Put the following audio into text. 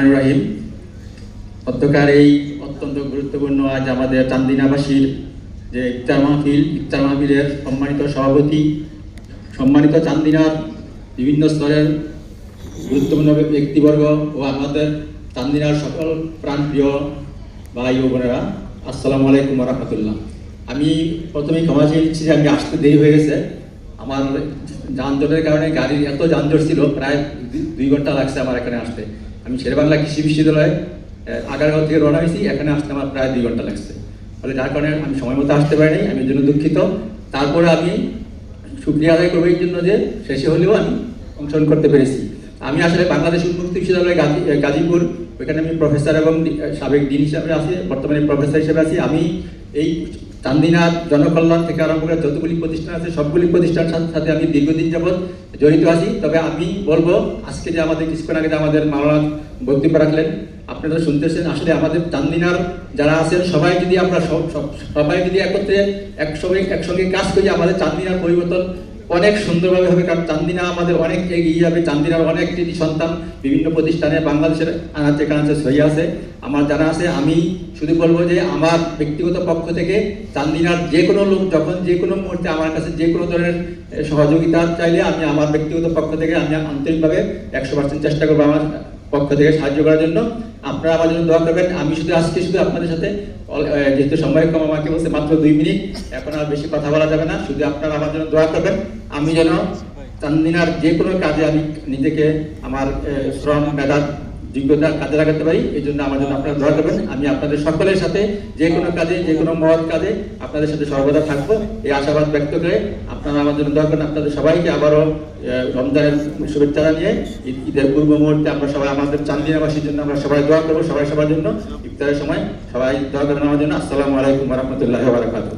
রহমানির রহিম। অধ্যকার এই অত্যন্ত গুরুত্বপূর্ণ আজ আমাদের চান্দিনাবাসীর যে ইফতার মাহফিলের সম্মানিত সভাপতি, সম্মানিত চান্দিনার বিভিন্ন স্তরের গুরুত্বপূর্ণ ব্যক্তিবর্গ ও আমাদের চান্দিনার সকল প্রাণপ্রিয় ভাই ও বোনেরা, আসসালামু আলাইকুম ওয়া রাহমাতুল্লাহ। আমি প্রথমেই ক্ষমা চেয়ে নিচ্ছি যে আমি আসতে দেরি হয়ে গেছে। আমার যানজটের কারণে গাড়ির এত যানজট ছিল, প্রায় 2 ঘন্টা লাগছে আমার এখানে আসতে। আমি শেরেবাংলা কৃষি বিশ্ববিদ্যালয়ে আগারগাঁও থেকে রওনা হয়েছি, এখানে আসতে আমার প্রায় 2 ঘন্টা লাগছে। ফলে যার কারণে আমি সময় মতো আসতে পারিনি, আমি এর জন্য দুঃখিত। তারপরে আমি শুকরিয়া আদায় করবো এই জন্য যে শেষে হলেও আমি অংশগ্রহণ করতে পেরেছি। আমি আসলে বাংলাদেশ উন্মুক্ত বিশ্ববিদ্যালয় গাজীপুর, ওইখানে আমি প্রফেসর এবং সাবেক ডিন হিসাবে আছি, বর্তমানে প্রফেসর হিসেবে আছি। আমি এই চান্দিনার জনকল্যাণ থেকে আরম্ভ করে যতগুলি প্রতিষ্ঠান আছে সবগুলি প্রতিষ্ঠানের সাথে আমি দীর্ঘদিন যাবৎ জড়িত আছি। তবে আমি বলবো, আজকে যে আমাদের কিছুক্ষণ আগে আমাদের মাওলানা বক্তব্য রাখলেন, আপনারা শুনতেছেন, আসলে আমাদের চান্দিনার যারা আছেন সবাই যদি আমরা সবাই যদি একত্রে একসঙ্গে কাজ করি, আমাদের চান্দিনার পরিবর্তন অনেক সুন্দরভাবে হবে। কারণ চান্দিনা আমাদের অনেক এগিয়ে যাবে। চান্দিনার অনেক কৃতি সন্তান বিভিন্ন প্রতিষ্ঠানে বাংলাদেশের আনাচে কানাচে সই আছে, আমার জানা আছে। আমি শুধু বলবো যে আমার ব্যক্তিগত পক্ষ থেকে চান্দিনার যে কোনো লোক যখন যে কোনো মুহূর্তে আমার কাছে যে কোনো ধরনের সহযোগিতা চাইলে আমি আমার ব্যক্তিগত পক্ষ থেকে আমি আন্তরিকভাবে 100% চেষ্টা করবো আমার পক্ষ থেকে সাহায্য করার জন্য। আপনারা আমার জন্য দোয়া করবেন। আমি আজকে শুধু আপনাদের সাথে, যেহেতু সময় কম, আমাকে বলছে মাত্র 2 মিনিট, এখন আর বেশি কথা বলা যাবে না। শুধু আপনারা আমার জন্য দোয়া করবেন, আমি যেন চান্দিনার যে কোনো কাজে আমি নিজেকে আমার শ্রম মেধা যোগ্যতা কাজে লাগাতে পারি। এই জন্য আমার জন্য আপনারা দোয়া করবেন। আমি আপনাদের সকলের সাথে যে কোনো কাজে, যে কোনো মহৎ কাজে আপনাদের সাথে সর্বদা থাকবো, এই আশাবাদ ব্যক্ত করে আপনারা আমার জন্য দোয়া করেন। আপনাদের সবাইকে আবারও রমজানের শুভেচ্ছা জানিয়ে ঈদের পূর্ব মুহূর্তে আমরা সবাই আমাদের চান্দিনাবাসীর জন্য আমরা সবাই দোয়া করবো, সবাই সবার জন্য ইফতারের সময় সবাই দোয়া করেন আমার জন্য। আসসালামু আলাইকুম ওয়া রাহমাতুল্লাহি ওয়া বারাকাতুহু।